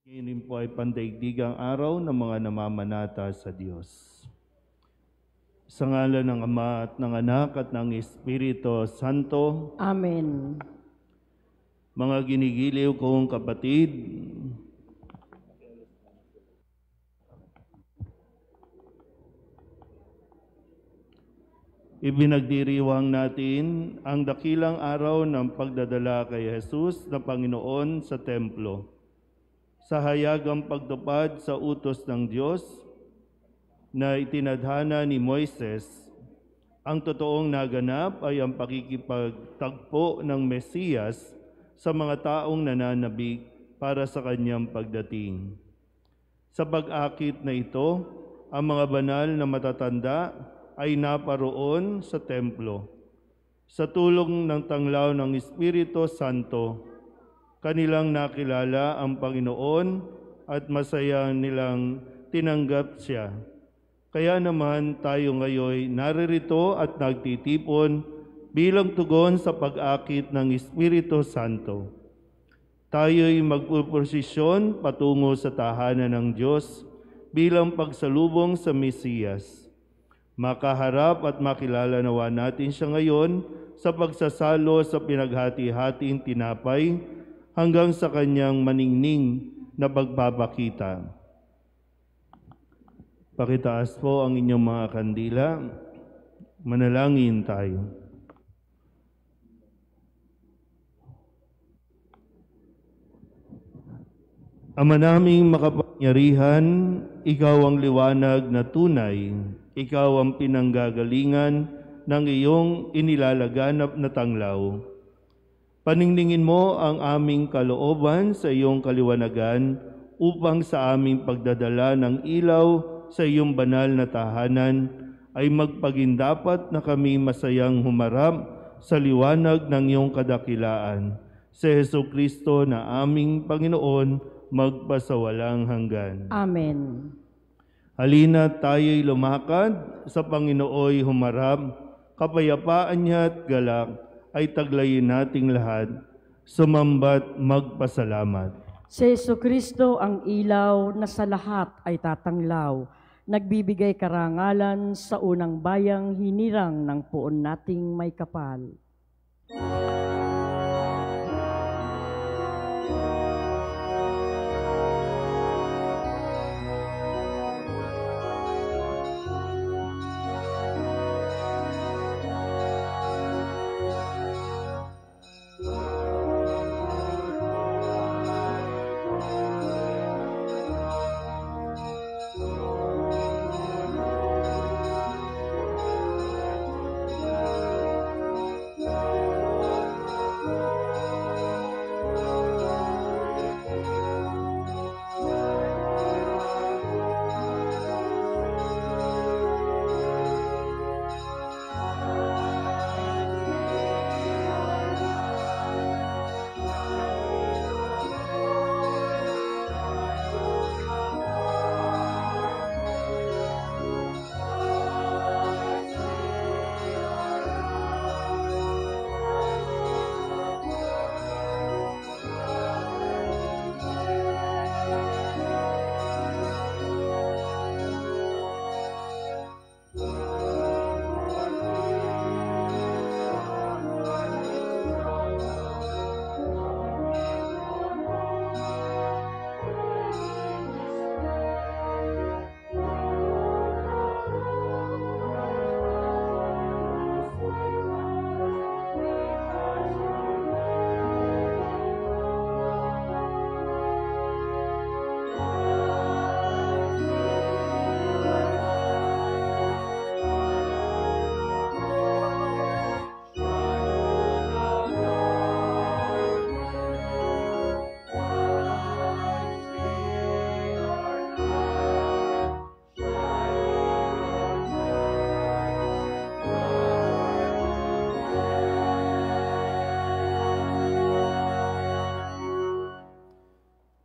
Ngayon rin po ay pandaigdigang araw ng mga namamanata sa Diyos. Sa ngalan ng Ama at ng Anak at ng Espiritu Santo. Amen. Mga ginigiliw kong kapatid, ibinagdiriwang natin ang dakilang araw ng pagdadala kay Jesus na Panginoon sa templo. Sa hayagang pagtupad sa utos ng Diyos na itinadhana ni Moises, ang totoong naganap ay ang pakikipagtagpo ng Mesiyas sa mga taong nananabik para sa kanyang pagdating. Sa pag-akit na ito, ang mga banal na matatanda ay naparoon sa templo. Sa tulong ng tanglaw ng Espiritu Santo, kanilang nakilala ang Panginoon at masaya nilang tinanggap siya. Kaya naman tayo ngayon naririto at nagtitipon bilang tugon sa pag-akit ng Espiritu Santo. Tayo'y magpuprosisyon patungo sa tahanan ng Diyos bilang pagsalubong sa Mesiyas. Makaharap at makilala nawa natin siya ngayon sa pagsasalo sa pinaghati-hating tinapay hanggang sa kanyang maningning na pagbabakita. Pakitaas po ang inyong mga kandila. Manalangin tayo. Ama naming makapangyarihan, ikaw ang liwanag na tunay, ikaw ang pinanggagalingan ng iyong inilalaganap na tanglaw. Paningningin mo ang aming kalooban sa iyong kaliwanagan upang sa aming pagdadala ng ilaw sa iyong banal na tahanan ay magpagindapat na kami masayang humarap sa liwanag ng iyong kadakilaan. Si Jesucristo na aming Panginoon, magpasawalang hanggan. Amen. Halina tayo'y lumakad, sa Panginooy humarap, kapayapaan niya at galak ay taglayin nating lahat, sumambat magpasalamat. Si Jesucristo ang ilaw na sa lahat ay tatanglaw, nagbibigay karangalan sa unang bayang hinirang ng puon nating may kapal.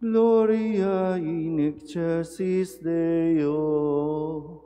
Gloria in excelsis Deo.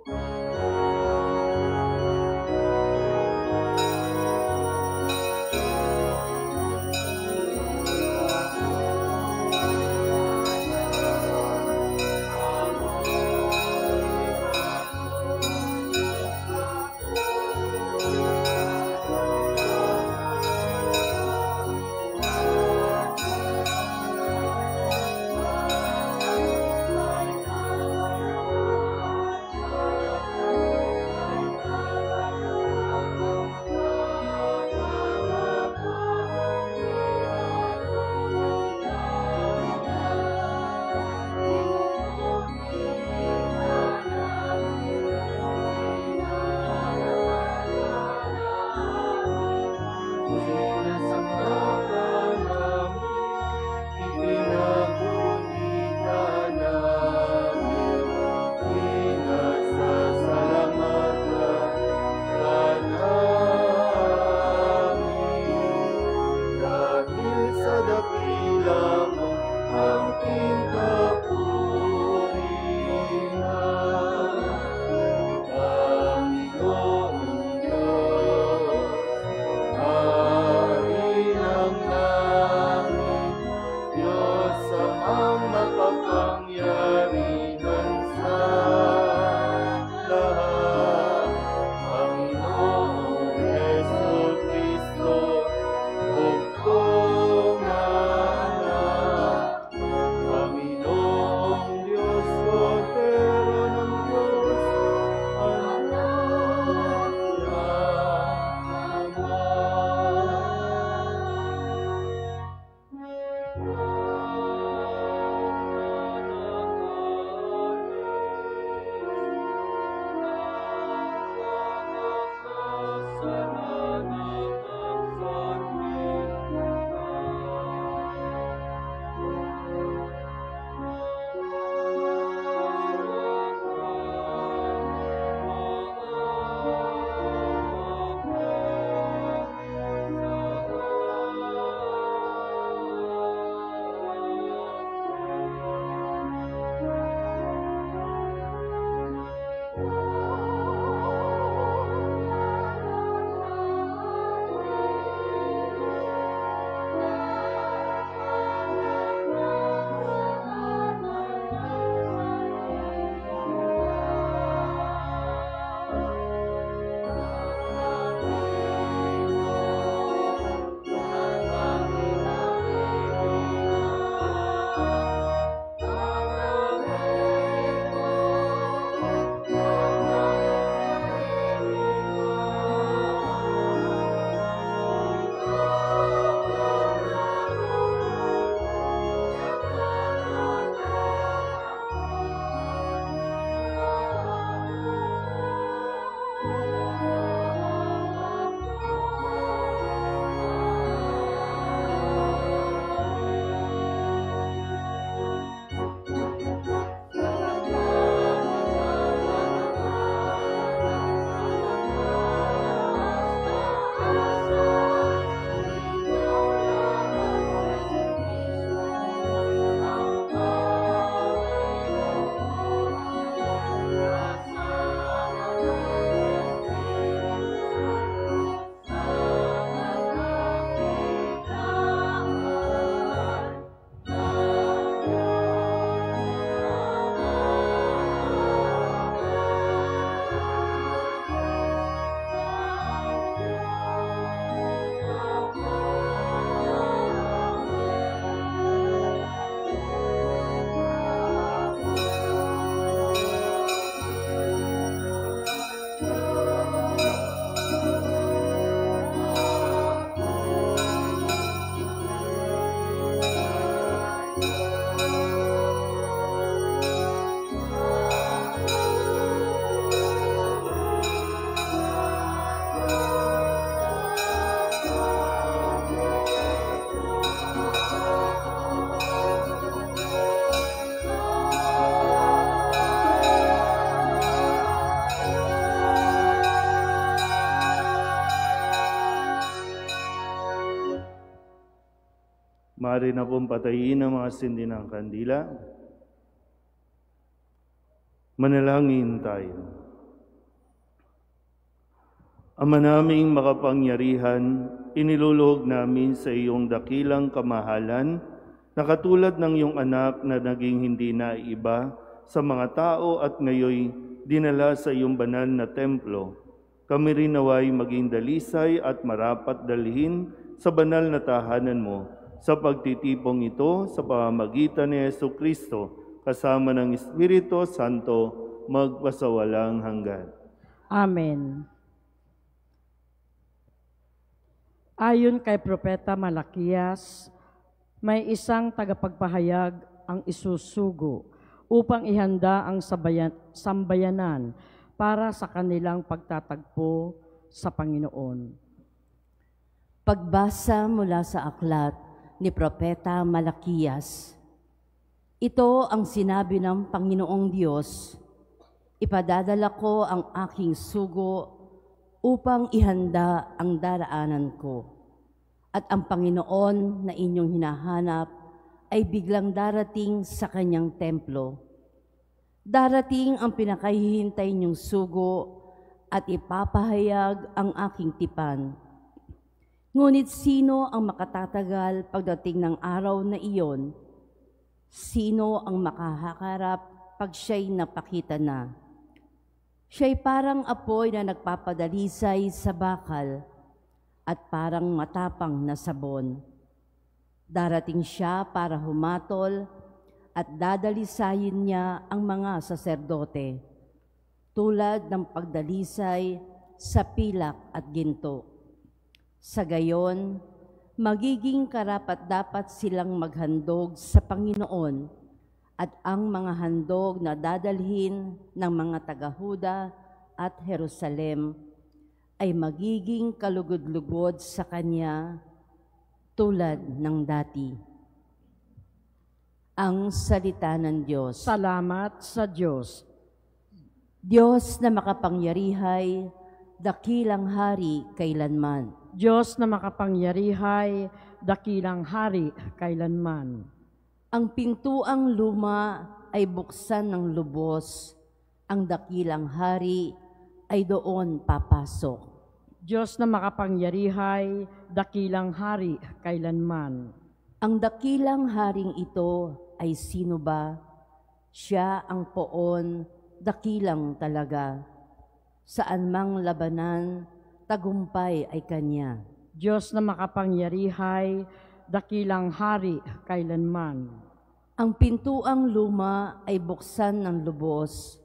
Maaari na pong patayin ang mga sindi ng kandila. Manalangin tayo. Ama naming makapangyarihan, iniluluhog namin sa iyong dakilang kamahalan na katulad ng iyong anak na naging hindi naiba sa mga tao at ngayoy dinala sa iyong banal na templo. Kami rin naway maging dalisay at marapat dalhin sa banal na tahanan mo sa pagtitipong ito sa pamamagitan ni Jesucristo kasama ng Espiritu Santo magpasawalang hanggan. Amen. Ayon kay Propeta Malakias, may isang tagapagpahayag ang isusugo upang ihanda ang sambayanan para sa kanilang pagtatagpo sa Panginoon. Pagbasa mula sa aklat ni Propeta Malakias. Ito ang sinabi ng Panginoong Diyos, ipadadala ko ang aking sugo upang ihanda ang daraanan ko. At ang Panginoon na inyong hinahanap ay biglang darating sa kanyang templo. Darating ang pinakahihintay niyong sugo at ipapahayag ang aking tipan. Ngunit sino ang makatatagal pagdating ng araw na iyon? Sino ang makahakarap pag siya'y napakita na? Siya'y parang apoy na nagpapadalisay sa bakal at parang matapang na sabon. Darating siya para humatol at dadalisayin niya ang mga saserdote, tulad ng pagdalisay sa pilak at ginto. Sa gayon, magiging karapat-dapat silang maghandog sa Panginoon at ang mga handog na dadalhin ng mga taga-Huda at Jerusalem ay magiging kalugod-lugod sa Kanya tulad ng dati. Ang salita ng Diyos. Salamat sa Diyos. Diyos na makapangyarihay, dakilang hari kailanman. Diyos na makapangyarihay, dakilang hari kailanman. Ang pintuang luma ay buksan ng lubos, ang dakilang hari ay doon papasok. Diyos na makapangyarihay, dakilang hari kailanman. Ang dakilang haring ito ay sino ba? Siya ang poon, dakilang talaga. Saan mang labanan, tagumpay ay kanya. Diyos na makapangyarihay, dakilang hari kailanman. Ang pintuang luma ay buksan ng lubos,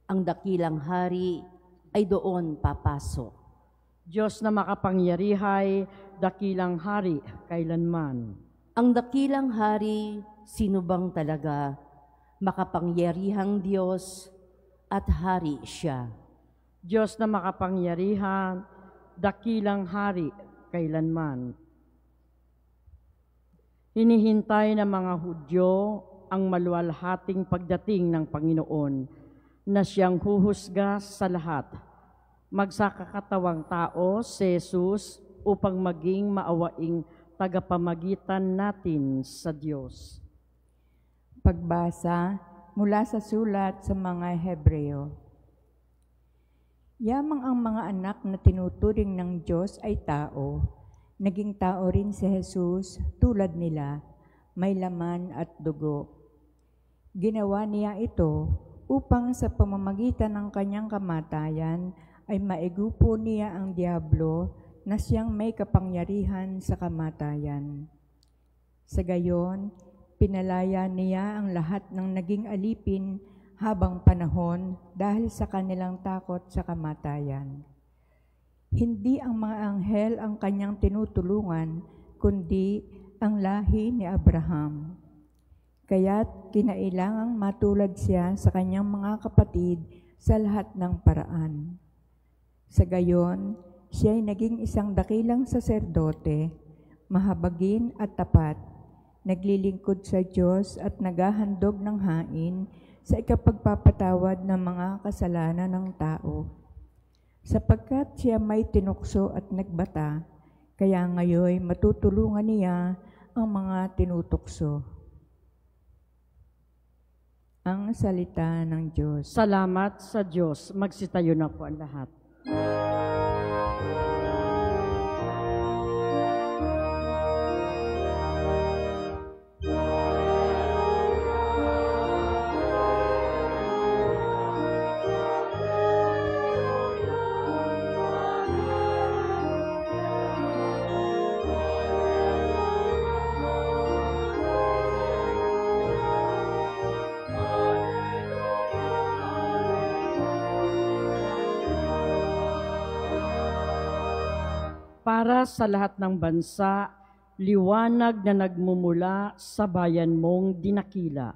ang dakilang hari ay doon papasok. Diyos na makapangyarihay, dakilang hari kailanman. Ang dakilang hari, sino bang talaga? Makapangyarihang Diyos at hari siya. Diyos na makapangyarihan, dakilang hari kailanman. Hinihintay ng mga Hudyo ang maluwalhating pagdating ng Panginoon na siyang huhusga sa lahat. Magsakakatawang tao si Jesus upang maging maawaing tagapamagitan natin sa Diyos. Pagbasa mula sa sulat sa mga Hebreo. Yamang ang mga anak na tinuturing ng Diyos ay tao. Naging tao rin si Jesus tulad nila, may laman at dugo. Ginawa niya ito upang sa pamamagitan ng kanyang kamatayan ay maigupo niya ang diablo na siyang may kapangyarihan sa kamatayan. Sa gayon, pinalaya niya ang lahat ng naging alipin habang panahon dahil sa kanilang takot sa kamatayan. Hindi ang mga anghel ang kanyang tinutulungan, kundi ang lahi ni Abraham. Kaya't kinailangang matulad siya sa kanyang mga kapatid sa lahat ng paraan. Sa gayon, siya ay naging isang dakilang saserdote, mahabagin at tapat, naglilingkod sa Diyos at naghahandog ng hain sa ikapagpapatawad ng mga kasalanan ng tao. Sapagkat siya may tinukso at nagbata, kaya ngayon matutulungan niya ang mga tinutukso. Ang salita ng Diyos. Salamat sa Diyos. Magsitayo na po ang lahat. Para sa lahat ng bansa, liwanag na nagmumula sa bayan mong dinakila.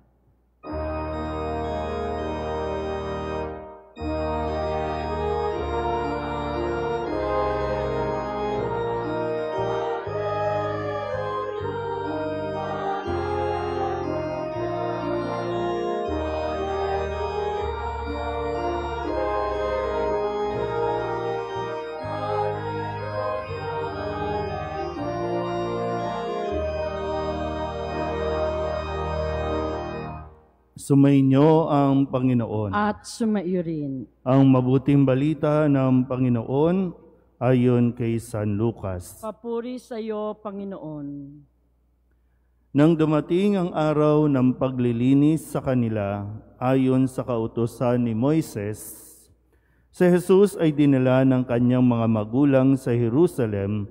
Sumainyo ang Panginoon. At sumaiyo rin. Ang mabuting balita ng Panginoon ayon kay San Lucas. Papuri sa iyo, Panginoon. Nang dumating ang araw ng paglilinis sa kanila ayon sa kautusan ni Moises, si Jesus ay dinala ng kanyang mga magulang sa Jerusalem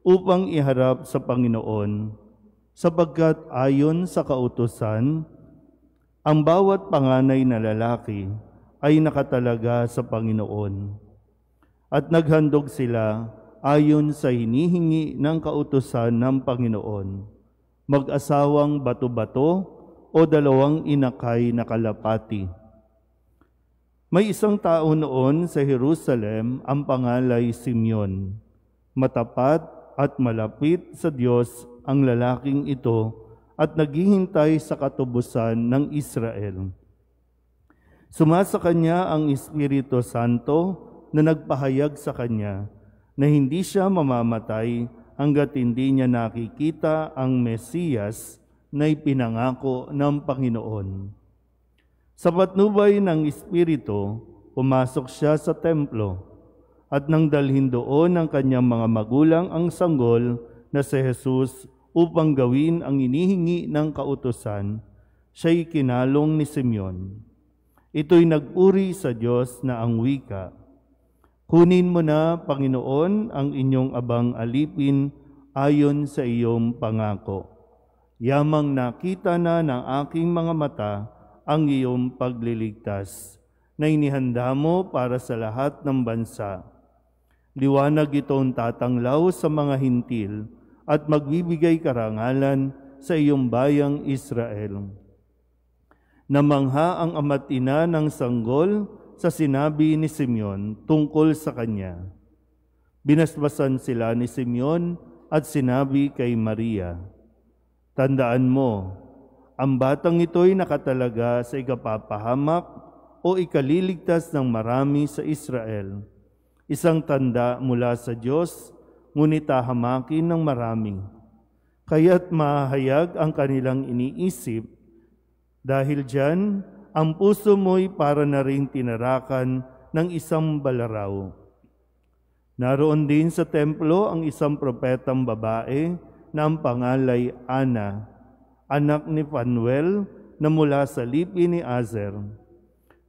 upang iharap sa Panginoon, sapagkat ayon sa kautusan, ang bawat panganay na lalaki ay nakatalaga sa Panginoon. At naghandog sila ayon sa hinihingi ng kautusan ng Panginoon, mag-asawang bato-bato o 2 inakay na kalapati. May isang tao noon sa Jerusalem ang pangalay Simeon. Matapat at malapit sa Diyos ang lalaking ito at naghihintay sa katubusan ng Israel. Sumasa kanya ang Espiritu Santo na nagpahayag sa kanya na hindi siya mamamatay hanggat hindi niya nakikita ang Mesiyas na ipinangako ng Panginoon. Sa patnubay ng Espiritu, pumasok siya sa templo at nang dalhin doon ng kanyang mga magulang ang sanggol na si Jesus upang gawin ang inihingi ng kautusan, siya'y kinalong ni Simeon. Ito'y nag-uri sa Diyos na ang wika, "Kunin mo na, Panginoon, ang inyong abang alipin ayon sa iyong pangako. Yamang nakita na ng aking mga mata ang iyong pagliligtas, na inihanda mo para sa lahat ng bansa. Liwanag itong tatanglaw sa mga hintil, at magbibigay karangalan sa iyong bayang Israel." Namangha ang ama't ina ng sanggol sa sinabi ni Simeon tungkol sa kanya. Binasbasan sila ni Simeon at sinabi kay Maria, "Tandaan mo, ang batang ito'y nakatalaga sa ikapapahamak o ikaliligtas ng marami sa Israel. Isang tanda mula sa Diyos, ngunit hahamakin ng marami. Kaya't mahayag ang kanilang iniisip. Dahil diyan, ang puso mo'y para na ring tinarakan ng isang balaraw." Naroon din sa templo ang isang propetang babae na ang pangalay Ana, anak ni Phanuel na mula sa lipi ni Azer.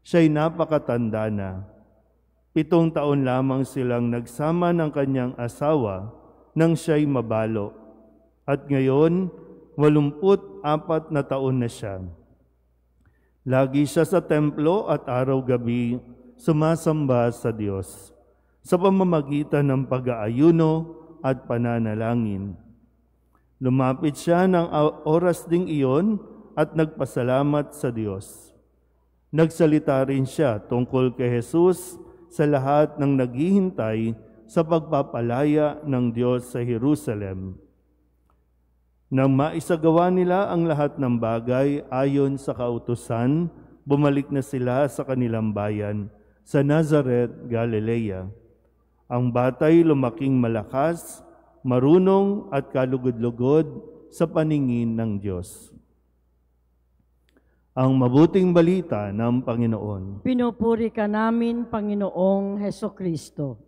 Siya'y napakatanda na. 7 taon lamang silang nagsama ng kanyang asawa nang siya'y mabalo. At ngayon, 84 na taon na siya. Lagi siya sa templo at araw-gabi sumasamba sa Diyos sa pamamagitan ng pag-aayuno at pananalangin. Lumapit siya ng oras ding iyon at nagpasalamat sa Diyos. Nagsalita rin siya tungkol kay Jesus sa lahat ng naghihintay sa pagpapalaya ng Diyos sa Jerusalem. Nang maisagawa nila ang lahat ng bagay ayon sa kautusan, bumalik na sila sa kanilang bayan sa Nazaret, Galilea. Ang batay lumaking malakas, marunong at kalugod-lugod sa paningin ng Diyos. Ang mabuting balita ng Panginoon. Pinupuri ka namin, Panginoong Hesukristo.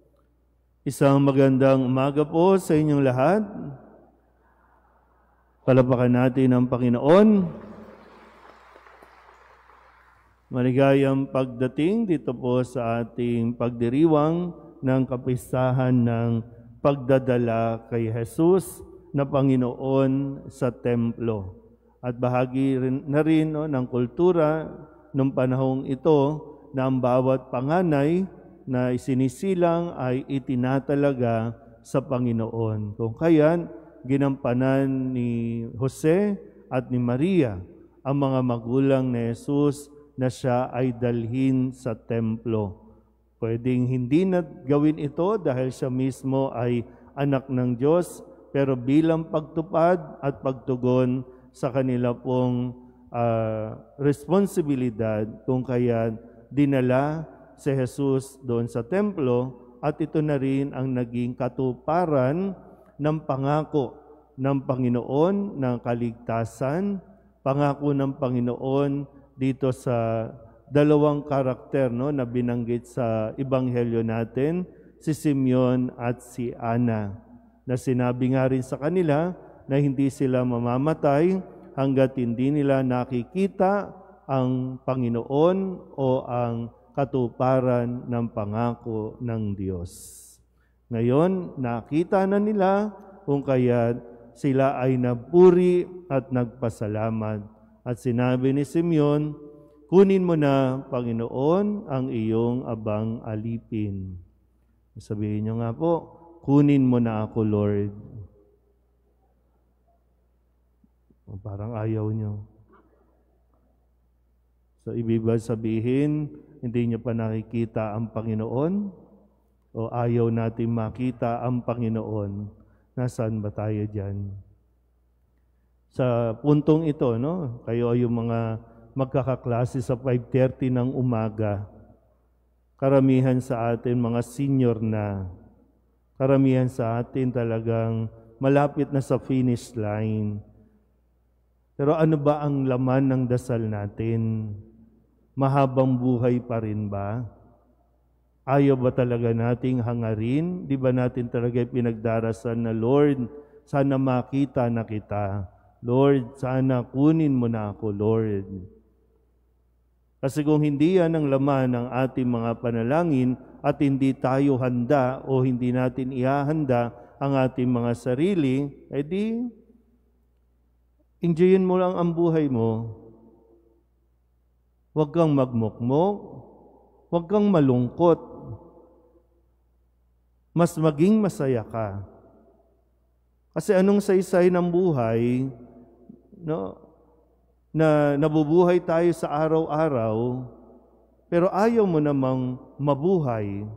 Isang magandang umaga po sa inyong lahat. Palapakan natin ang Panginoon. Maligayang pagdating dito po sa ating pagdiriwang ng kapistahan ng pagdadala kay Jesus na Panginoon sa templo. At bahagi na rin ng kultura ng panahong ito na ang bawat panganay na isinisilang ay itinatalaga sa Panginoon. Kung kaya, ginampanan ni Jose at ni Maria ang mga magulang ni Jesus na siya ay dalhin sa templo. Pwedeng hindi na gawin ito dahil siya mismo ay anak ng Diyos, pero bilang pagtupad at pagtugon sa kanila pong responsibilidad, kung kaya dinala si Jesus doon sa templo, at ito na rin ang naging katuparan ng pangako ng Panginoon ng kaligtasan, pangako ng Panginoon dito sa dalawang karakter na binanggit sa ebanghelyo natin, si Simeon at si Ana, na sinabi nga rin sa kanila na hindi sila mamamatay hanggat hindi nila nakikita ang Panginoon o ang katuparan ng pangako ng Diyos. Ngayon, nakita na nila kung kaya sila ay nagpuri at nagpasalamat. At sinabi ni Simeon, kunin mo na, Panginoon, ang iyong abang alipin. Sabihin niyo nga po, kunin mo na ako, Lord. Parang ayaw niyo. So, ibig ba sabihin, hindi niyo pa nakikita ang Panginoon? O ayaw natin makita ang Panginoon? Nasaan ba tayo dyan? Sa puntong ito, kayo ay yung mga magkakaklase sa 5:30 ng umaga. Karamihan sa atin mga senior na. Karamihan sa atin talagang malapit na sa finish line. Pero ano ba ang laman ng dasal natin? Mahabang buhay pa rin ba? Ayaw ba talaga nating hangarin? Di ba natin talaga pinagdarasan na, Lord, sana makita na kita. Lord, sana kunin mo na ako, Lord. Kasi kung hindi yan ang laman ng ating mga panalangin at hindi tayo handa o hindi natin ihahanda ang ating mga sarili, edi enjoyin mo lang ang buhay mo. Huwag kang magmukmok, huwag kang malungkot. Mas maging masaya ka. Kasi anong saysay ng buhay, na nabubuhay tayo sa araw-araw, pero ayaw mo namang mabuhay.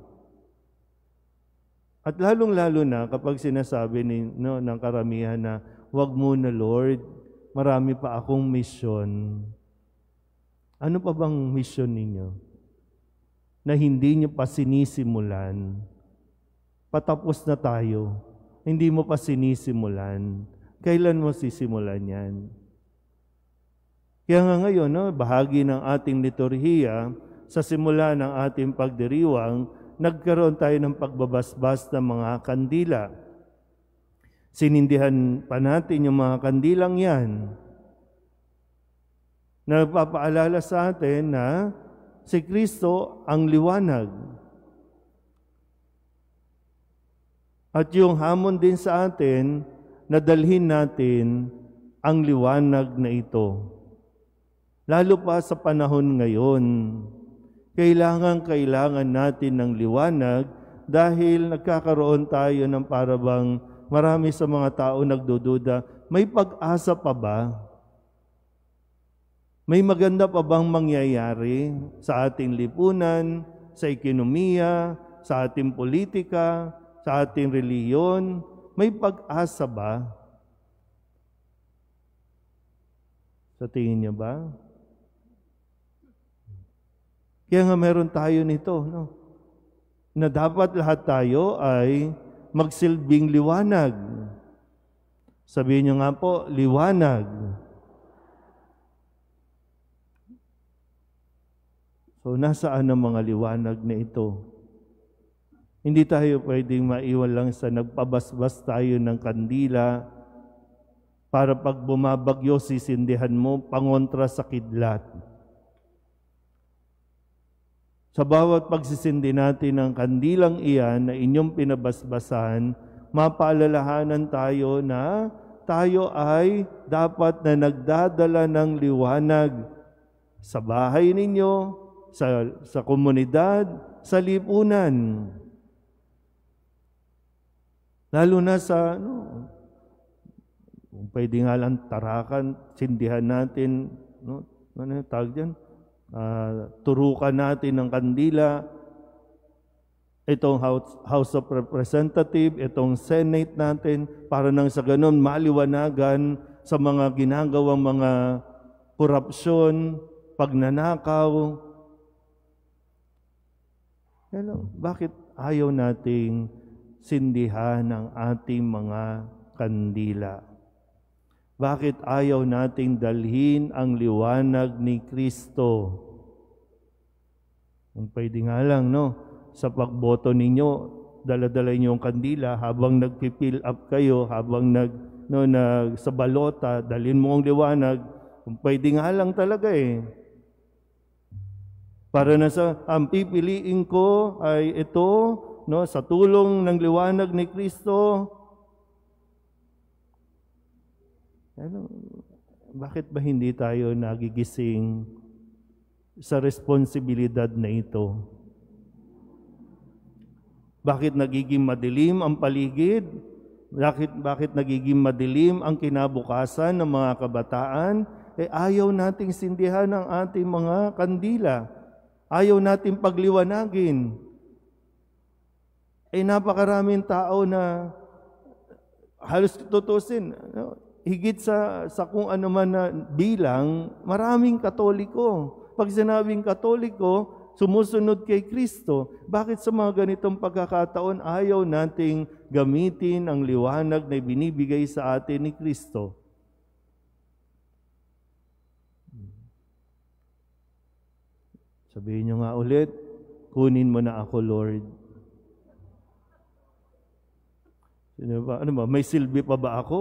At lalong-lalo na kapag sinasabi ng karamihan na, huwag muna, Lord, marami pa akong misyon. Ano pa bang misyon ninyo? Na hindi nyo pa sinisimulan. Patapos na tayo. Hindi mo pa sinisimulan. Kailan mo sisimulan yan? Kaya nga ngayon, bahagi ng ating liturhiya, sa simula ng ating pagdiriwang, nagkaroon tayo ng pagbabasbas ng mga kandila. Sinindihan pa natin yung mga kandilang yan. Nagpapaalala sa atin na si Kristo ang liwanag. At yung hamon din sa atin, nadalhin natin ang liwanag na ito. Lalo pa sa panahon ngayon, kailangan natin ng liwanag dahil nagkakaroon tayo ng parabang marami sa mga tao nagdududa, may pag-asa pa ba? May maganda pa bang mangyayari sa ating lipunan, sa ekonomiya, sa ating politika, sa ating reliyon? May pag-asa ba? Sa tingin niyo ba? Kaya nga meron tayo nito, na dapat lahat tayo ay magsilbing liwanag. Sabihin nyo nga po, liwanag. So, nasaan ang mga liwanag na ito? Hindi tayo pwedeng maiwan lang sa nagpabasbas tayo ng kandila para pag bumabagyo, sisindihan mo, pangontra sa kidlat. Sa bawat pagsisindi natin ng kandilang iyan na inyong pinabasbasan, mapaalalahanan tayo na tayo ay dapat na nagdadala ng liwanag sa bahay ninyo, sa komunidad, sa lipunan. Lalo na sa, pwede nga lang tarakan, sindihan natin, ano yung tawag dyan? Turukan natin ng kandila, itong House of Representatives, itong Senate natin, para nang sa ganun maliwanagan sa mga ginagawang mga korupsyon, pagnanakaw. Hello, bakit ayaw nating sindihan ang ating mga kandila? Bakit ayaw nating dalhin ang liwanag ni Kristo? Kung pwede nga lang, sa pagboto ninyo, dala-dala niyo yung kandila habang nagpipill up kayo, habang sa balota, dalhin mo ang liwanag. Kung pwede nga lang talaga Para na ang pipiliin ko ay ito, sa tulong ng liwanag ni Kristo. Bakit ba hindi tayo nagigising sa responsibilidad na ito? Bakit nagiging madilim ang paligid? Bakit nagiging madilim ang kinabukasan ng mga kabataan? Ayaw nating sindihan ang ating mga kandila. Ayaw nating pagliwanagin. Napakaraming tao na halos tutusin, higit sa kung ano man na bilang, maraming Katoliko. Pag sinabing Katoliko, sumusunod kay Kristo. Bakit sa mga ganitong pagkakataon ayaw nating gamitin ang liwanag na binibigay sa atin ni Kristo? Sabihin nyo nga ulit, kunin mo na ako, Lord. Ano ba? May silbi pa ba ako?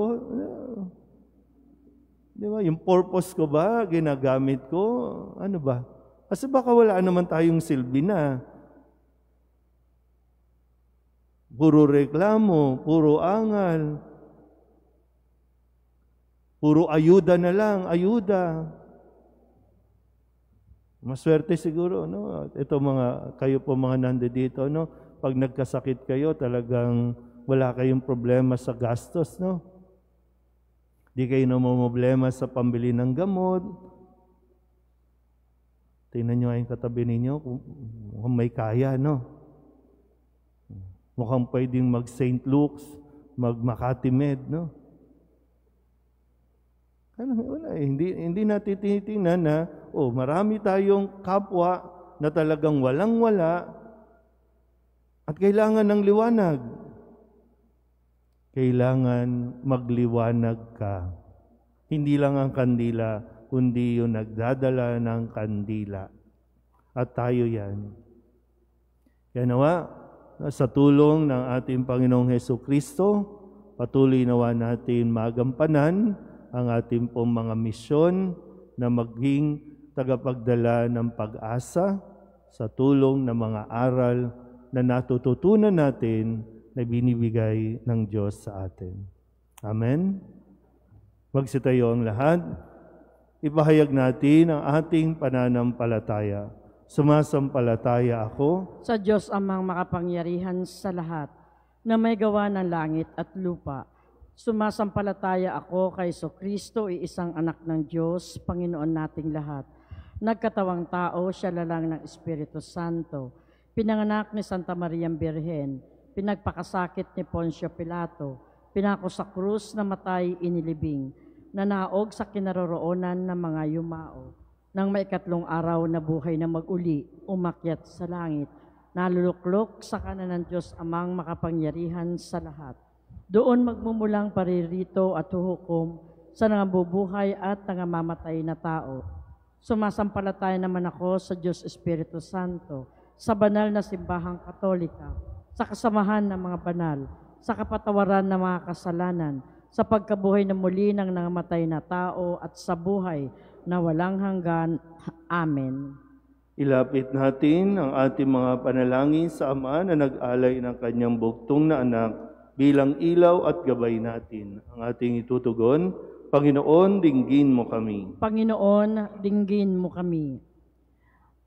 Di ba? Yung purpose ko ba? Ginagamit ko? Ano ba? Kasi baka wala naman tayong silbi na. Puro reklamo, puro angal, puro ayuda na lang, ayuda. Maswerte siguro, Ito kayo po mga nandito, Pag nagkasakit kayo, talagang wala kayong problema sa gastos, Di kayo namumblema sa pambili ng gamot. Tingnan nyo yung katabi ninyo kung may kaya, Mukhang pwedeng mag-St. Luke's, mag-Makati Med, Wala, hindi natin tinitingnan na, marami tayong kapwa na talagang walang-wala at kailangan ng liwanag. Kailangan magliwanag ka. Hindi lang ang kandila, kundi yung nagdadala ng kandila. At tayo yan. Kaya nawa, sa tulong ng ating Panginoong Hesukristo, patuloy nawa natin magampanan ang ating pong mga misyon na maging tagapagdala ng pag-asa sa tulong ng mga aral na natututunan natin na binibigay ng Diyos sa atin. Amen? Magsitayo ang lahat. Ipahayag natin ang ating pananampalataya. Sumasampalataya ako sa Diyos amang makapangyarihan sa lahat, na may gawa ng langit at lupa. Sumasampalataya ako kay Kristo, iisang anak ng Diyos, Panginoon nating lahat. Nagkatawang tao, siya lalang ng Espiritu Santo. Pinanganak ni Santa Maria Birhen, pinagpakasakit ni Poncio Pilato, pinako sa krus, namatay, inilibing, nanaog sa kinaroroonan ng mga yumao. Nang maikatlong araw na buhay na mag-uli, umakyat sa langit, naluluklok sa kanan ng Diyos amang makapangyarihan sa lahat. Doon magmumulang paririto at huhukom sa nangabubuhay at nangamamatay na tao. Sumasampalataya naman ako sa Diyos Espiritu Santo, sa banal na simbahang katolika, sa kasamahan ng mga banal, sa kapatawaran ng mga kasalanan, sa pagkabuhay na muli ng nangamatay na tao at sa buhay na walang hanggan. Amen. Ilapit natin ang ating mga panalangin sa Ama na nag-alay ng kanyang buktong na anak bilang ilaw at gabay natin. Ang ating itutugon, Panginoon, dinggin mo kami. Panginoon, dinggin mo kami.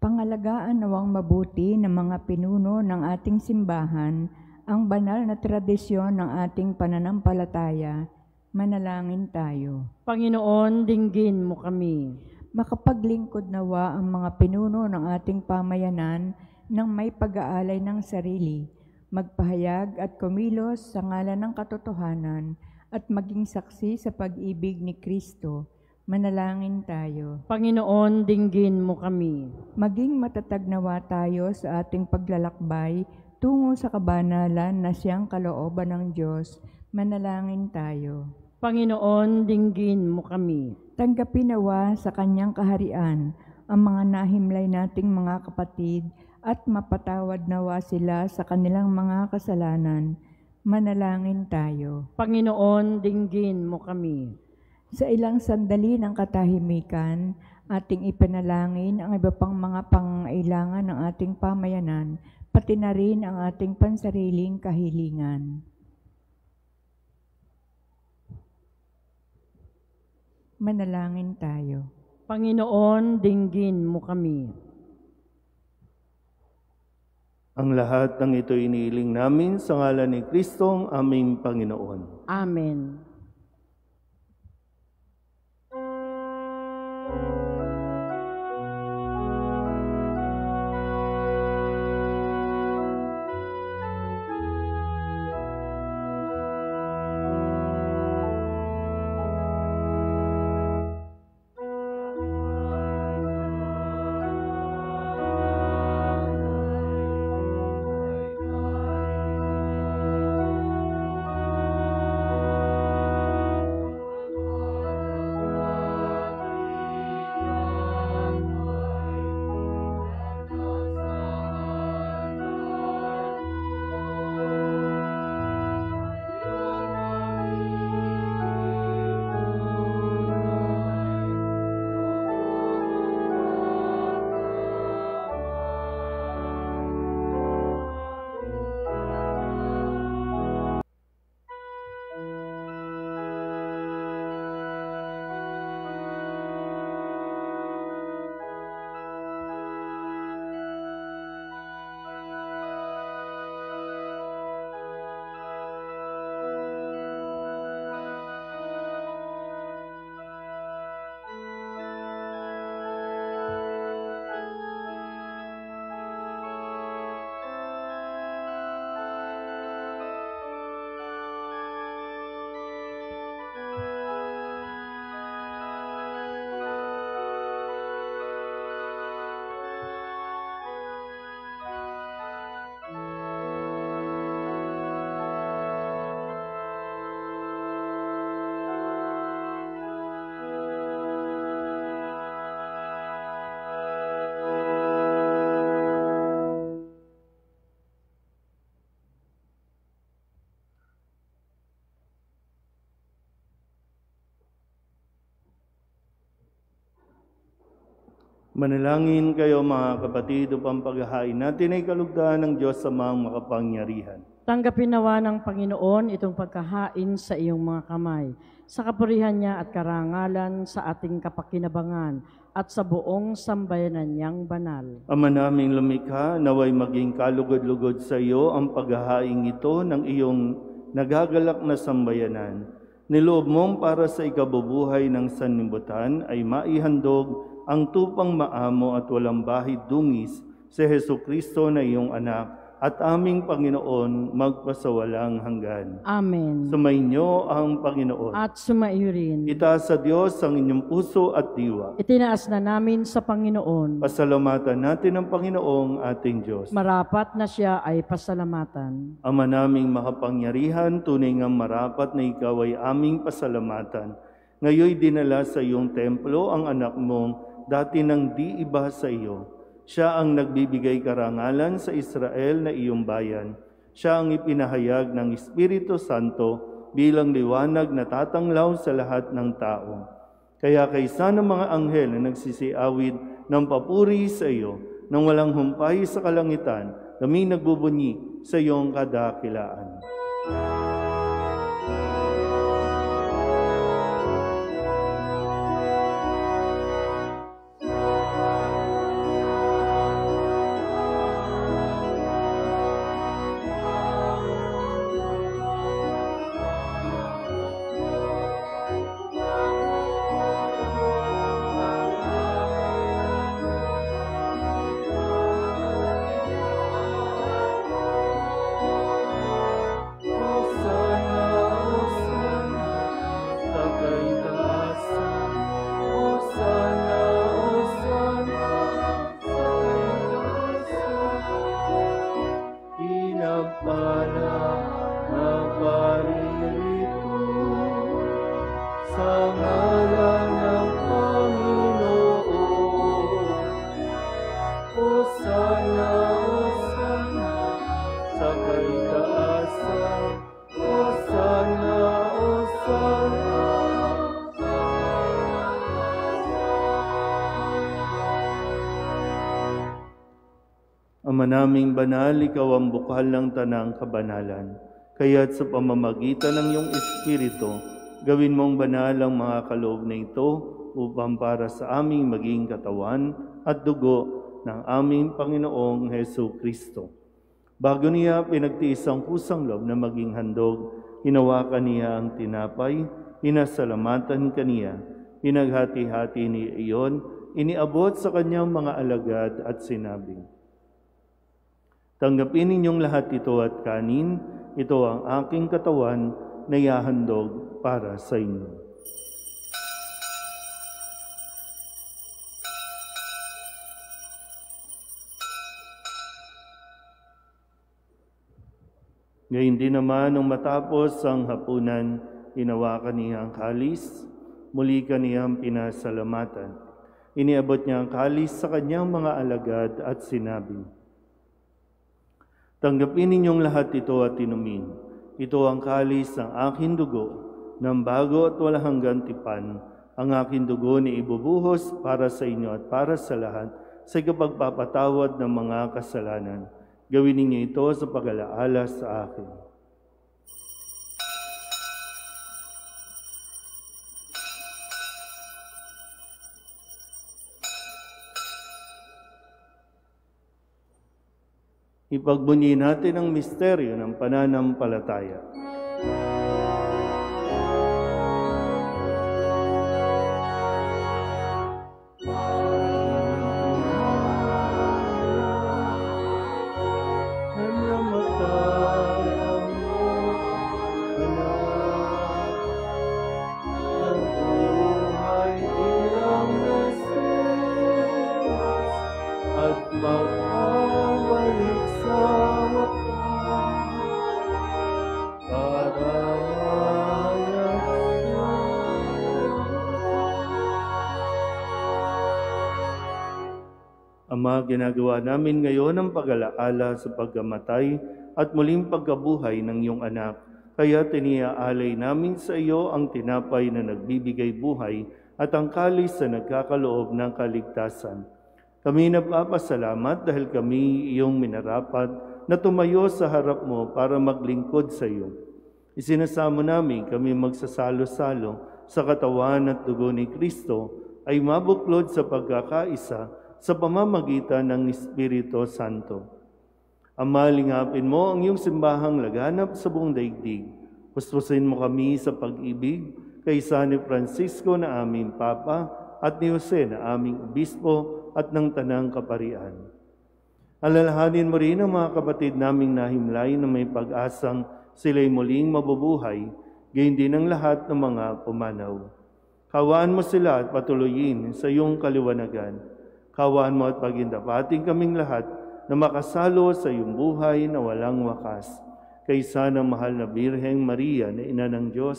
Pangalagaan nawang mabuti ng mga pinuno ng ating simbahan ang banal na tradisyon ng ating pananampalataya. Manalangin tayo. Panginoon, dinggin mo kami. Makapaglingkod nawa ang mga pinuno ng ating pamayanan ng may pag-aalay ng sarili, magpahayag at kumilos sa ngalan ng katotohanan at maging saksi sa pag-ibig ni Kristo. Manalangin tayo. Panginoon, dinggin mo kami. Maging matatag nawa tayo sa ating paglalakbay tungo sa kabanalan na siyang kalooban ng Diyos. Manalangin tayo. Panginoon, dinggin mo kami. Tanggapin nawa sa kanyang kaharian ang mga nahimlay nating mga kapatid at mapatawad nawa sila sa kanilang mga kasalanan. Manalangin tayo. Panginoon, dinggin mo kami. Sa ilang sandali ng katahimikan, ating ipanalangin ang iba pang mga pangailangan ng ating pamayanan, pati na rin ang ating pansariling kahilingan. Manalangin tayo. Panginoon, dinggin mo kami. Ang lahat ng ito iniiling namin sa ngalan ni Kristong aming Panginoon. Amen. Manalangin kayo mga kapatid upang paghahain natin ay kalugdan ng Diyos sa mga makapangyarihan. Tanggapin nawa ng Panginoon itong pagkahain sa iyong mga kamay, sa kapurihan niya at karangalan sa ating kapakinabangan at sa buong sambayanan niyang banal. Ama naming lumikha, naway maging kalugod-lugod sa iyo ang paghahain ito ng iyong nagagalak na sambayanan. Niloob mong para sa ikabubuhay ng sanlibutan ay maihandog ang tupang maamo at walang bahid dungis si Jesucristo na iyong anak, at aming Panginoon magpasawalang hanggan. Amen. Sumainyo ang Panginoon. At sumaiyo rin. Itaas sa Diyos ang inyong puso at diwa. Itinaas na namin sa Panginoon. Pasalamatan natin ang Panginoong ating Diyos. Marapat na siya ay pasalamatan. Ama naming makapangyarihan, tunay ngang marapat na ikaw ay aming pasalamatan. Ngayoy dinala sa iyong templo ang anak mong dati nang di iba sa iyo. Siya ang nagbibigay karangalan sa Israel na iyong bayan. Siya ang ipinahayag ng Espiritu Santo bilang liwanag na tatanglaw sa lahat ng tao. Kaya kaysa ng mga anghel na nagsisiawid ng papuri sa iyo, nang walang humpay sa kalangitan, kami nagbubunyi sa iyong kadakilaan. Ama naming banal, ikaw ang bukal ng tanang kabanalan. Kaya't sa pamamagitan ng iyong Espiritu, gawin mong banal ang mga kaloob na ito upang para sa aming maging katawan at dugo ng aming Panginoong Hesu Kristo. Bago niya pinagtiis ang kusang loob na maging handog, hinawakan niya ang tinapay, pinasalamatan kaniya, pinaghati-hati niya iyon, iniabot sa kanyang mga alagad at sinabi, "Tanggapin ninyong lahat ito at kanin, ito ang aking katawan na ihahandog para sa inyo." Ngayon din naman, nung matapos ang hapunan, hinawakan niya ang kalis, muli kaniyang pinasalamatan. Iniabot niya ang kalis sa kanyang mga alagad at sinabi, "Tanggapin ninyong lahat ito at inumin. Ito ang kalis ng aking dugo, ng bago at walang hanggang tipan. Ang aking dugo ni ibubuhos para sa inyo at para sa lahat sa ikapagpapatawad ng mga kasalanan. Gawin ninyo ito sa pag-alaala sa akin." Ipagbunyi natin ang misteryo ng pananampalataya. Ama, ginagawa namin ngayon ang pag-alaala sa pagkamatay at muling pagkabuhay ng iyong anak. Kaya tiniaalay namin sa iyo ang tinapay na nagbibigay buhay at ang kalis na nagkakaloob ng kaligtasan. Kami nagpapasalamat dahil kami iyong minarapat na tumayo sa harap mo para maglingkod sa iyo. Isinasamo namin kami magsasalo-salo sa katawan at dugo ni Kristo ay mabuklod sa pagkakaisa sa pamamagitan ng Espiritu Santo. Ama, lingapin mo ang iyong simbahang laganap sa buong daigdig. Puspusin mo kami sa pag-ibig kay San Francisco na aming Papa at ni Jose na aming Obispo at ng Tanang Kaparian. Alalahanin mo rin ang mga kapatid naming nahimlay na may pag-asang sila'y muling mabubuhay, gayon din ang lahat ng mga pumanaw. Kawaan mo sila at patuloyin sa iyong kaliwanagan. Kawaan mo at pagindapating kaming lahat na makasalo sa iyong buhay na walang wakas. Kaysa ng mahal na Birheng Maria na Ina ng Diyos,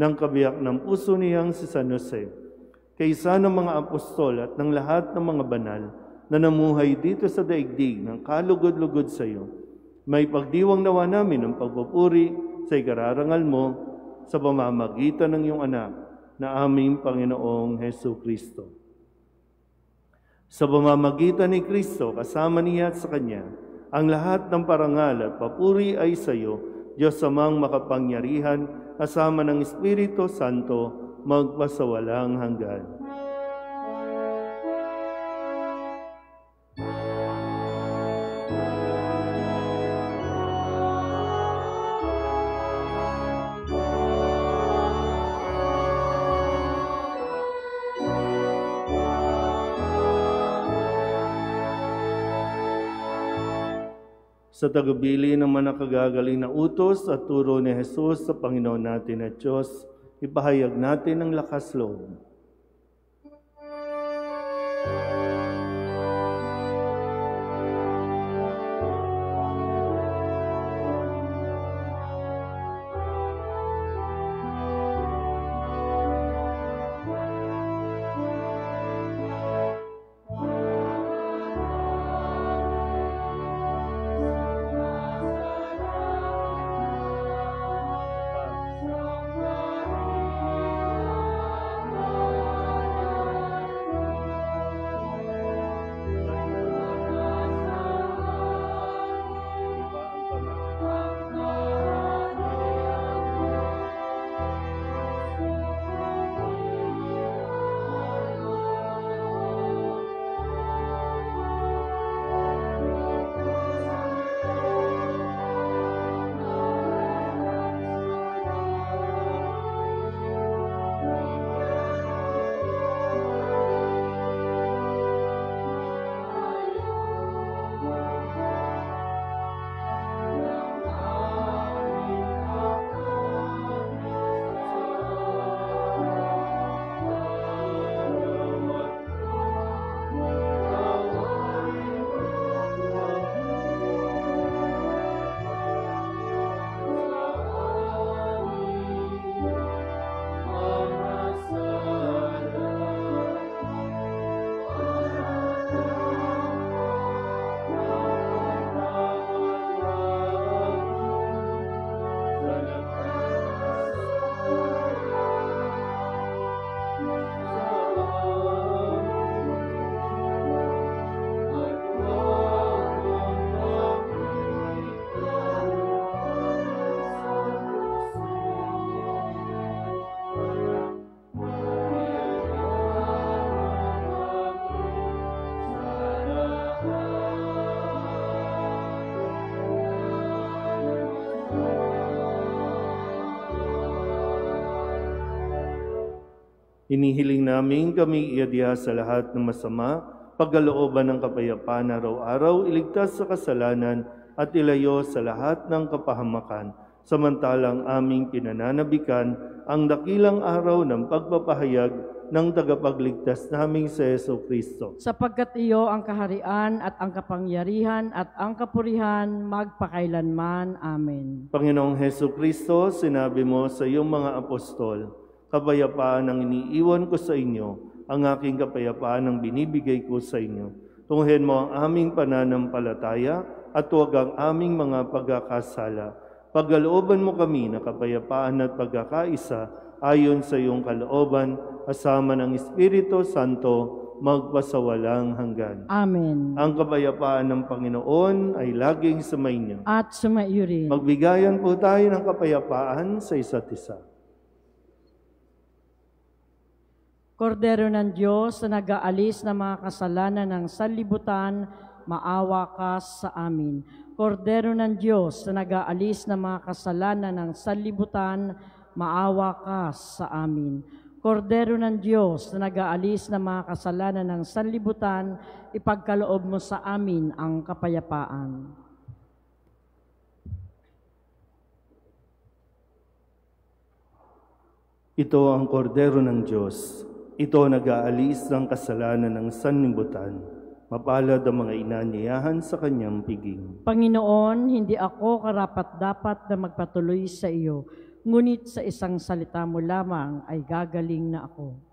ng kabiyak ng puso niyang si San Jose, kaysa ng mga apostol at ng lahat ng mga banal na namuhay dito sa daigdig ng kalugod-lugod sa iyo, may pagdiwang nawa namin ang pagpupuri sa ikararangal mo sa pamamagitan ng iyong anak na aming Panginoong Hesu Kristo. Sa pamamagitan ni Kristo, kasama niya at sa Kanya, ang lahat ng parangal at papuri ay sa iyo, Diyos Amang makapangyarihan, kasama ng Espiritu Santo, magpasawalang hanggan. Sa tagubilin ng mga nakagagaling na utos at turo ni Jesus sa Panginoon natin at Diyos, ipahayag natin ang lakas loob. Hinihiling namin kami iadya sa lahat ng masama, pagkalooban ng kapayapaan araw-araw, iligtas sa kasalanan at ilayo sa lahat ng kapahamakan. Samantalang aming pinananabikan ang dakilang araw ng pagpapahayag ng tagapagligtas naming si Hesu Kristo. Sapagkat iyo ang kaharian at ang kapangyarihan at ang kapurihan magpakailanman. Amen. Panginoong Hesu Kristo, sinabi mo sa iyong mga apostol, kapayapaan ang iniiwan ko sa inyo, ang aking kapayapaan ang binibigay ko sa inyo. Tunghayan mo ang aming pananampalataya at huwag ang aming mga pagkakasala. Pagkalooban mo kami na kapayapaan at pagkakaisa ayon sa iyong kalooban, kasama ng Espiritu Santo, magpasawalang hanggan. Amen. Ang kapayapaan ng Panginoon ay laging sumainyo. At sumaiyo rin. Magbigayan po tayo ng kapayapaan sa isa't isa. Kordero ng Diyos na nag-aalis ng mga kasalanan ng sanlibutan, maawa ka sa amin. Kordero ng Diyos na nag-aalis ng mga kasalanan ng sanlibutan, maawa ka sa amin. Kordero ng Diyos na nag-aalis ng mga kasalanan ng sanlibutan, ipagkaloob mo sa amin ang kapayapaan. Ito ang kordero ng Diyos. Ito nag-aalis ng kasalanan ng sanlibutan. Mapalad ang mga inanyayahan sa kanyang piging. Panginoon, hindi ako karapat-dapat na magpatuloy sa iyo, ngunit sa isang salita mo lamang ay gagaling na ako.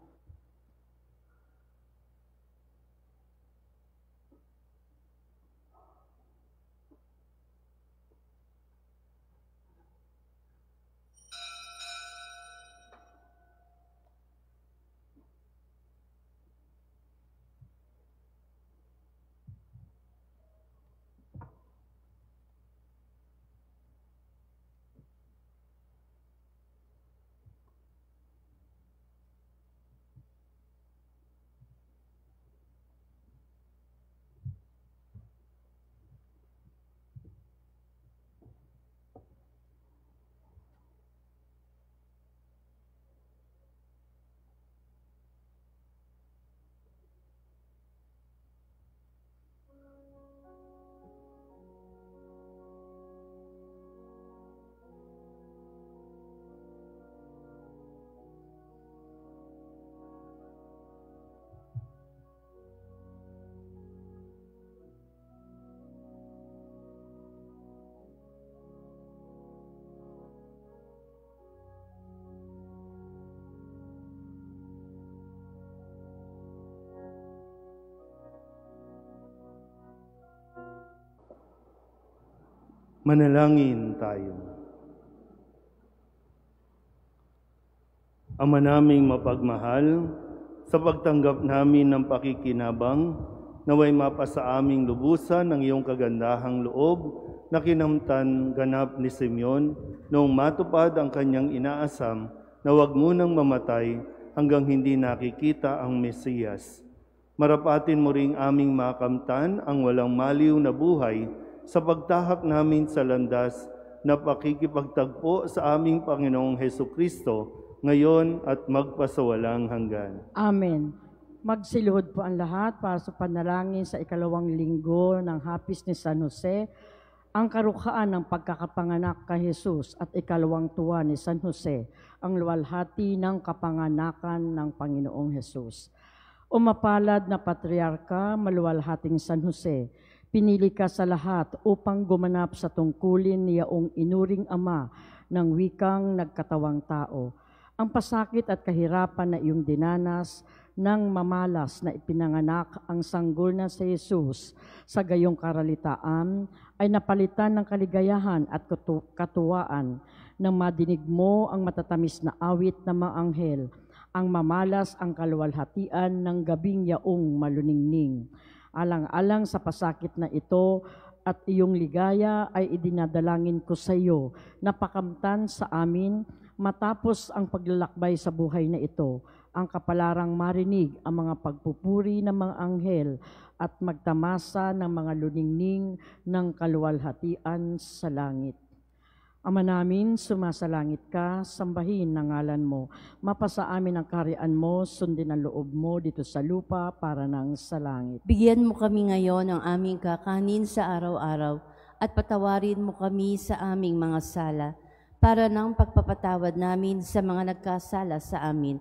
Manalangin tayo. Ama naming mapagmahal, sa pagtanggap namin ng pakikinabang, naway mapasa aming lubusan ng iyong kagandahang loob na kinamtan ganap ni Simeon noong matupad ang kanyang inaasam na huwag munang mamatay hanggang hindi nakikita ang Mesiyas. Marapatin mo ring aming makamtan ang walang maliw na buhay sa pagtahak namin sa landas na pakikipagtagpo sa aming Panginoong Hesukristo ngayon at magpasawalang hanggan. Amen. Magsiluhod po ang lahat para sa panalangin sa ikalawang linggo ng hapis ni San Jose, ang karukhaan ng pagkakapanganak kay Jesus at ikalawang tuwa ni San Jose, ang luwalhati ng kapanganakan ng Panginoong Jesus. O mapalad na Patriarka, maluwalhating San Jose, pinili ka sa lahat upang gumanap sa tungkulin niyaong inuring Ama ng wikang nagkatawang tao. Ang pasakit at kahirapan na iyong dinanas nang mamalas na ipinanganak ang sanggol na si Jesus sa gayong karalitaan ay napalitan ng kaligayahan at katuwaan nang madinig mo ang matatamis na awit ng mga anghel, ang mamalas ang kaluwalhatian ng gabing yaong maluningning. Alang-alang sa pasakit na ito at iyong ligaya ay idinadalangin ko sa iyo na pakamtan sa amin matapos ang paglalakbay sa buhay na ito, ang kapalarang marinig ang mga pagpupuri ng mga anghel at magtamasa ng mga luningning ng kaluwalhatian sa langit. Ama namin, sumasalangit ka, sambahin ang ngalan mo. Mapasa amin ang kaharian mo, sundin ang loob mo dito sa lupa para nang sa langit. Bigyan mo kami ngayon ng aming kakanin sa araw-araw at patawarin mo kami sa aming mga sala para ng pagpapatawad namin sa mga nagkasala sa amin.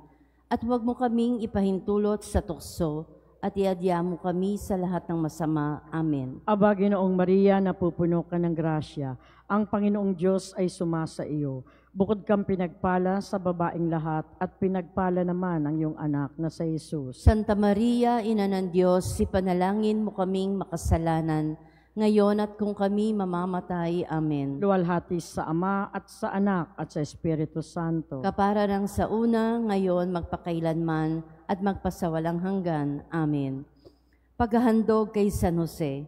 At huwag mo kaming ipahintulot sa tukso at iadya mo kami sa lahat ng masama. Amen. Aba, Ginoong Maria, napupuno ka ng grasya. Ang Panginoong Diyos ay sumasa iyo. Bukod kang pinagpala sa babaeng lahat at pinagpala naman ang iyong anak na si Jesus. Santa Maria, Ina ng Diyos, ipanalangin mo kaming makasalanan, ngayon at kung kami mamamatay. Amen. Luwalhati sa Ama at sa Anak at sa Espiritu Santo. Kapara ng sa una, ngayon, magpakailanman at magpasawalang hanggan. Amen. Paghahandog kay San Jose,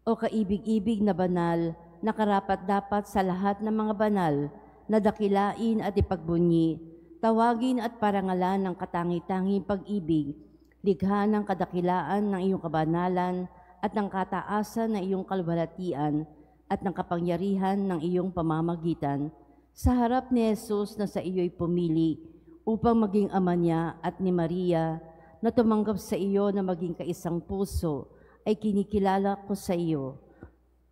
o kaibig-ibig na banal, na karapat-dapat sa lahat ng mga banal, na dakilain at ipagbunyi, tawagin at parangalan ng katangi-tanging pag-ibig, likha ng kadakilaan ng iyong kabanalan at ng kataasan ng iyong kaluwalhatian at ng kapangyarihan ng iyong pamamagitan, sa harap ni Jesus na sa iyo'y pumili, upang maging ama niya at ni Maria na tumanggap sa iyo na maging kaisang puso, ay kinikilala ko sa iyo.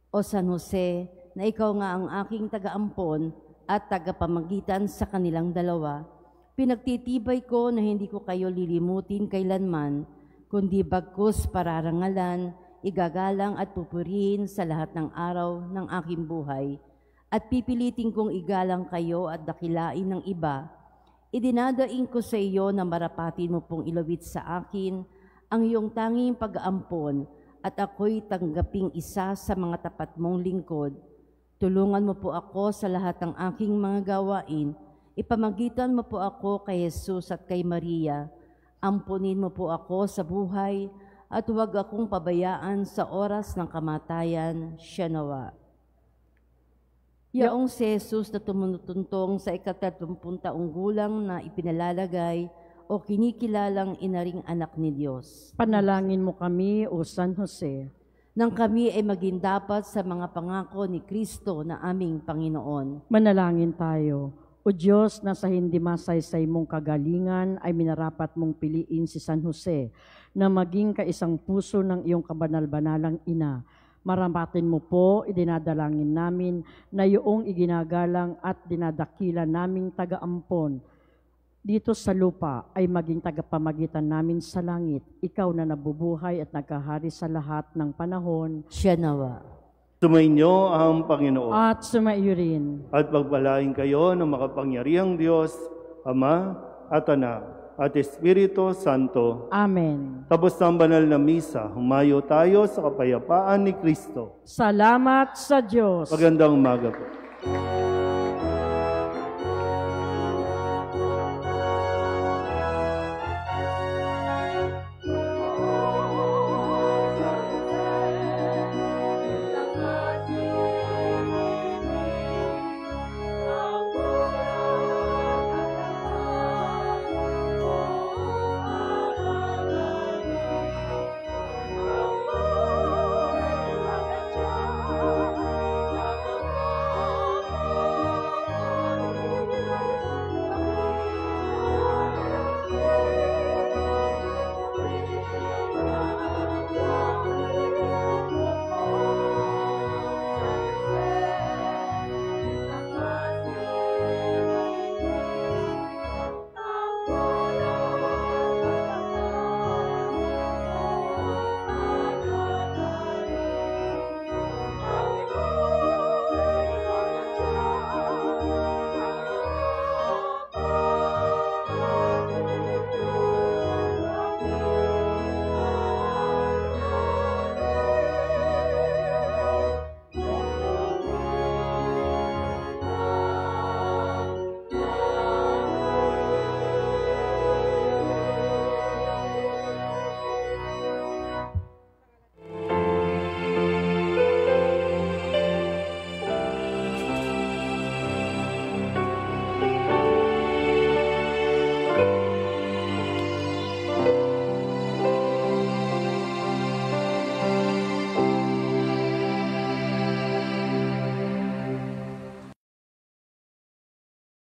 O San Jose, na ikaw nga ang aking tagaampon at tagapamagitan sa kanilang dalawa, pinagtitibay ko na hindi ko kayo lilimutin kailanman, kundi bagkus pararangalan, igagalang at pupurihin sa lahat ng araw ng aking buhay, at pipilitin kong igalang kayo at dakilain ng iba. Idinadaing ko sa iyo na marapatin mo pong ilawit sa akin ang iyong tanging pag-aampon at ako'y tanggaping isa sa mga tapat mong lingkod. Tulungan mo po ako sa lahat ng aking mga gawain. Ipamagitan mo po ako kay Jesus at kay Maria. Ampunin mo po ako sa buhay at huwag akong pabayaan sa oras ng kamatayan. Siya nawa. Yaong si Jesus na tumutuntong sa 30 taong gulang na ipinalalagay o kinikilalang inaring anak ni Diyos. Panalangin mo kami, O San Jose, Nang kami ay maging dapat sa mga pangako ni Kristo na aming Panginoon. manalangin tayo. O Diyos, na sa hindi masaysay mong kagalingan ay minarapat mong piliin si San Jose na maging kaisang puso ng iyong kabanal-banalang ina. Maramatin mo po, idinadalangin namin na iyong iginagalang at dinadakila naming taga-ampon dito sa lupa ay maging tagapamagitan namin sa langit. Ikaw na nabubuhay at nagkahari sa lahat ng panahon. Siya nawa. Sumainyo ang Panginoon. At sumaiyo rin. At pagpalain kayo ng makapangyarihang Diyos, Ama at Anak at Espiritu Santo. Amen. Tapos ng banal na misa, humayo tayo sa kapayapaan ni Kristo. Salamat sa Diyos. Magandang umaga po.